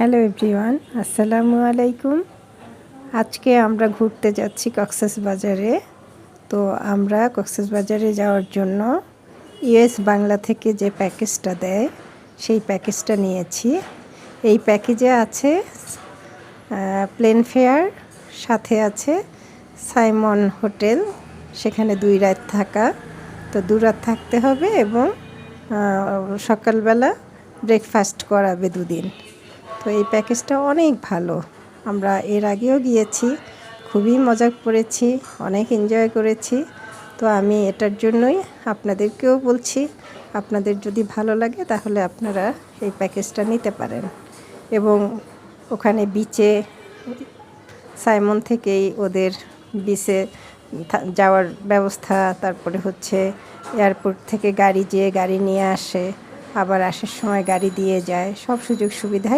Hello everyone, আসসালামু আলাইকুম। আজকে আমরা ঘুরতে যাচ্ছি কক্সবাজারে। তো আমরা কক্সবাজারে যাওয়ার জন্য ইউএস বাংলা থেকে যে প্যাকেজটা দেয় সেই প্যাকেজটা নিয়েছি। এই প্যাকেজে আছে প্লেন ফেয়ার, সাথে আছে সাইমন হোটেল, সেখানে 2 রাত থাকা। তো 2 রাত থাকতে হবে এবং সকালবেলা ব্রেকফাস্ট করাবে 2 দিন। তো এই প্যাকেজটা অনেক ভালো। আমরা এর আগেও গিয়েছি, খুবই মজা করেছি, অনেক এনজয় করেছি। তো আমি এটার জন্যই আপনাদেরকেও বলছি, আপনাদের যদি ভালো লাগে তাহলে আপনারা এই প্যাকেজটা নিতে পারেন। এবং ওখানে বিচে সাইমন থেকেই ওদের বিচে যাওয়ার ব্যবস্থা, তারপরে হচ্ছে এয়ারপোর্ট থেকে গাড়ি যেয়ে গাড়ি নিয়ে আসে, আবার আসার সময় গাড়ি দিয়ে যায়, সব সুযোগ সুবিধাই